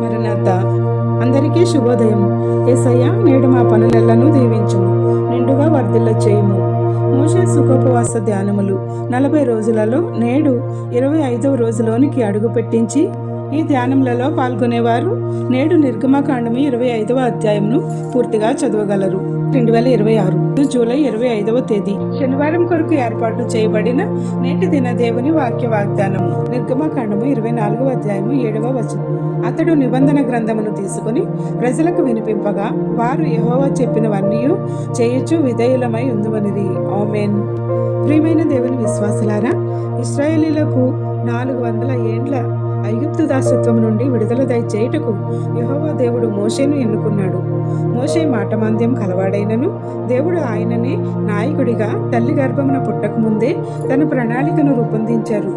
మరణాత. అందరికీ శుభోదయం. యేసయ్య, నేడు మా పనులెల్లను దీవించుము, నిండుగా వర్ధిల్ల చేయుము. మోషే సుఖోపవాస ధ్యానములు 40 రోజులలో నేడు 25వ రోజులోనికి అడుగు పెట్టించి ఈ ధ్యానములలో పాల్గొనేవారు నేడు నిర్గమకాండము 25వ అధ్యాయంను పూర్తిగా చదవగలరు. 2026 జూలై 25వ తేదీ శనివారం కొరకు ఏర్పాటు చేయబడిన నేటి దిన దేవుని వాక్య వాగ్దానము. నిర్గమకాండము 24వ అధ్యాయము 7వ వచనం. అతడు నిబంధన గ్రంథమును తీసుకుని ప్రజలకు వినిపింపగా వారు యెహోవా చెప్పినవన్నీ చేయుచు విధేయులమై ఉందుమనిరి. ఆమేన్. ప్రియమైన దేవుని విశ్వాసులారా, ఇశ్రాయేలీలకు 400 ఏండ్ల ఐగుప్తు దాసత్వం నుండి విడుదల దయచేయుటకు యెహోవా దేవుడు మోషేను ఎన్నుకున్నాడు. మోషే మాటమాంద్యం కలవాడైనను దేవుడు ఆయననే నాయకుడిగా తల్లి గర్భమున పుట్టక ముందే తన ప్రణాళికను రూపొందించారు.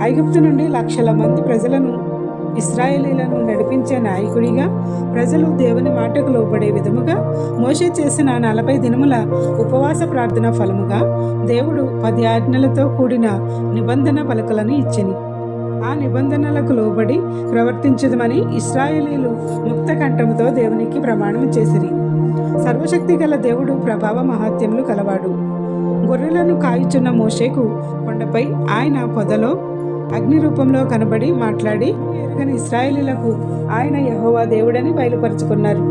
ఐగుప్తు నుండి లక్షల మంది ప్రజలను, ఇశ్రాయేలీలను నడిపించే నాయకుడిగా, ప్రజలు దేవుని మాటకు లోబడే విధముగా మోషే చేసిన 40 దినముల ఉపవాస ప్రార్థన ఫలముగా దేవుడు 10 ఆజ్ఞలతో కూడిన నిబంధన పలకలను ఇచ్చెను. ఆ నిబంధనలకు లోబడి ప్రవర్తించదమని ఇశ్రాయేలీలు ముక్త కంఠముతో దేవునికి ప్రమాణం చేసిరి. సర్వశక్తి గల దేవుడు ప్రభావ మహాత్యములు కలవాడు. గొర్రెలను కాయుచున్న మోషేకు కొండపై ఆయన పొదలో అగ్ని రూపంలో కనబడి మాట్లాడి ఎరుగని ఇశ్రాయేలీలకు ఆయన యెహోవా దేవుడని బయలుపరుచుకున్నారు.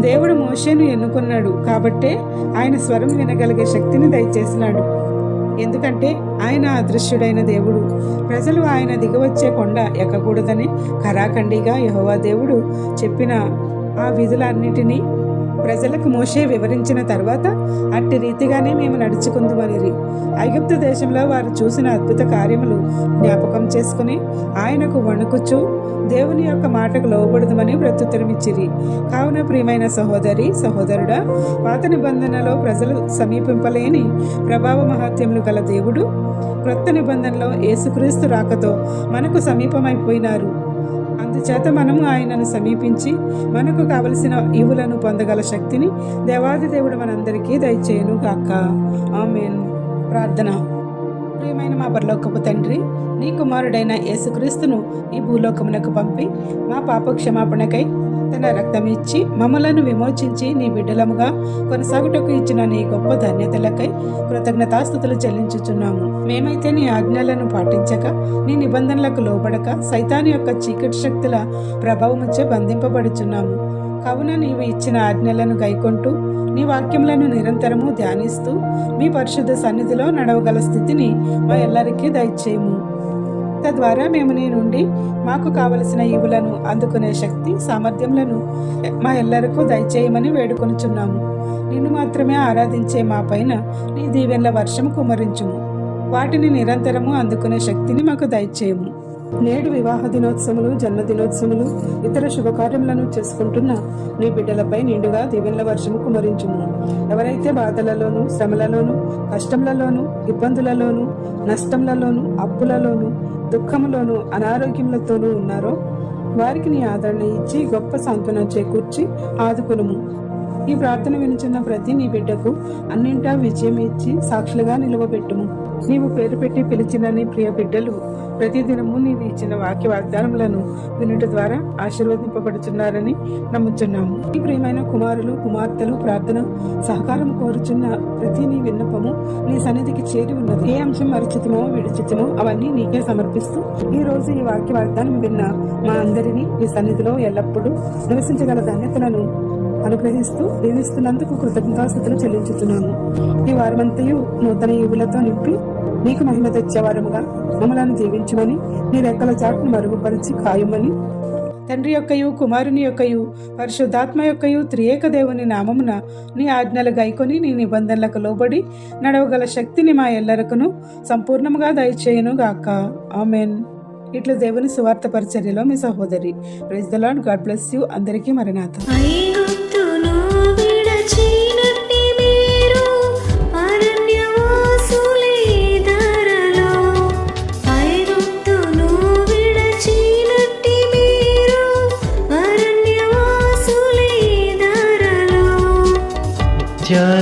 దేవుడు మోషేను ఎన్నుకున్నాడు కాబట్టే ఆయన స్వరం వినగలిగే శక్తిని దయచేసినాడు. ఎందుకంటే ఆయన అదృశ్యుడైన దేవుడు. ప్రజలు ఆయన దిగవచ్చే కొండ ఎక్కకూడదని ఖరాఖండిగా యెహోవా దేవుడు చెప్పిన ఆ విధులన్నిటినీ ప్రజలకు మోషే వివరించిన తర్వాత అట్టి రీతిగానే మేము నడుచుకుందుమనిరి. ఐగుప్తు దేశంలో వారు చూసిన అద్భుత కార్యములు జ్ఞాపకం చేసుకుని ఆయనకు వణుకుచు దేవుని యొక్క మాటకు లోబడదుమని ప్రత్యుత్తరమిచ్చిరి. కావున ప్రియమైన సహోదరి సహోదరుడా, పాత నిబంధనలో ప్రజలు సమీపింపలేని ప్రభావ మహాత్యములు గల దేవుడు క్రొత్త నిబంధనలో యేసుక్రీస్తు రాకతో మనకు సమీపమైపోయినారు. అందుచేత మనము ఆయనను సమీపించి మనకు కావలసిన ఈవులను పొందగల శక్తిని దేవాది దేవుడు మనందరికీ దయచేయును గాక. ఆమేన్. ప్రార్థన. ప్రియమైన మా పరలోకపు తండ్రి, నీ కుమారుడైన యేసుక్రీస్తును ఈ భూలోకమునకు పంపి మా పాప క్షమాపణకై తన రక్తం ఇచ్చి మమ్మలను విమోచించి నీ బిడ్డలముగా కొనసాగుటకు ఇచ్చిన నీ గొప్ప ధన్యతలకై కృతజ్ఞతాస్తుతులు చెల్లించుచున్నాము. మేమైతే నీ ఆజ్ఞలను పాటించక, నీ నిబంధనలకు లోబడక సైతాను యొక్క చీకటి శక్తుల ప్రభావముచే బంధింపబడుచున్నాము. కావున నీవు ఇచ్చిన ఆజ్ఞలను గైకొంటూ నీ వాక్యములను నిరంతరము ధ్యానిస్తూ మీ పరిశుద్ధ సన్నిధిలో నడవగల స్థితిని మా ఎల్లరికీ దయచేయము. తద్వారా మేము నీ నుండి మాకు కావలసిన ఈవులను అందుకునే శక్తి సామర్థ్యములను మా ఎల్లరికూ దయచేయమని వేడుకొనుచున్నాము. నిన్ను మాత్రమే ఆరాధించే మా పైన నీ దీవెనల వర్షము కుమరించుము. వాటిని నిరంతరము అందుకునే శక్తిని మాకు దయచేయము. నేడు వివాహ దినోత్సవములు, జన్మదినోత్సవములు, ఇతర శుభకార్యములను చేసుకుంటున్న నీ బిడ్డలపై నిండుగా దీవెనల వర్షము కుమరించుము. ఎవరైతే బాధలలోను, శ్రమలలోను, కష్టములలోను, ఇబ్బందులలోను, నష్టములలోను, అప్పులలోను, దుఃఖములోను, అనారోగ్యములతోనూ ఉన్నారో వారికి నీ ఆదరణ ఇచ్చి గొప్ప సాంత్వనం చేకూర్చి ఆదుకునుము. ఈ ప్రార్థన వినుచున్న ప్రతి నీ బిడ్డకు అన్నింటా విజయం ఇచ్చి సాక్షులుగా నిలువబెట్టుము. నీవు పేరు పెట్టి పిలిచిన నీ ప్రియ బిడ్డలు ప్రతిదినము నీవు ఇచ్చిన వాక్య వాగ్దానములను వినుట ద్వారా ఆశీర్వదింపబడుచున్నారని నమ్ముచున్నాము. ఈ ప్రియమైన కుమారులు కుమార్తెలు ప్రార్థన సహకారం కోరుచున్న ప్రతి నీ విన్నపము నీ సన్నిధికి చేరి ఉన్నది. ఏ అంశం మరిచితమో విడిచితమో అవన్నీ నీకే సమర్పిస్తూ ఈ రోజు ఈ వాక్య వాగ్దానం విన్న మా అందరినీ నీ సన్నిధిలో ఎల్లప్పుడూ నివసించగల ధన్యతలను అనుగ్రహిస్తూ దీవిస్తున్నందుకు కృతజ్ఞతాస్తుతులు చెల్లించుతున్నాము. ఈ వారమంతయు నూతన ఈవులతో నింపి నీకు మహిమ తెచ్చేవారముగా మమ్మలను దీవించమని, నీ రెక్కల చాటును మరుగుపరిచి కాయమని, తండ్రి యొక్కయు కుమారుని యొక్కయు పరిశుద్ధాత్మ యొక్కయు త్రియేక దేవుని నామమున నీ ఆజ్ఞలు గైకొని నీ నిబంధనలకు లోబడి నడవగల శక్తిని మా ఎల్లరకును సంపూర్ణముగా దయచేయును గాక. ఆమెన్. ఇట్లు దేవుని సువార్త పరిచర్యలో మీ సహోదరి. Praise the Lord. God bless you. అందరికీ మరణాత.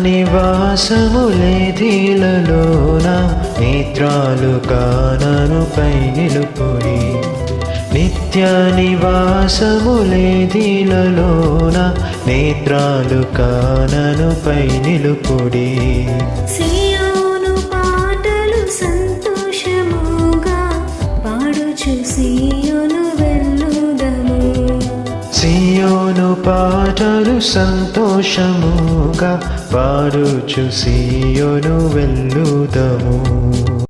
నివాసములే ధీలలోన నేత్రాలు కానను పై నిలుపుడి నిత్య నివాసములేదిలలోన నేత్రాలు కాననుపై నిలుపుడి. సియోను పాటలు సంతోషముగా పాడుచు సియోను వెళ్ళుదము. సియోను పాటలు సంతోషముగా పాడుచు సియోను వెళ్ళుదము.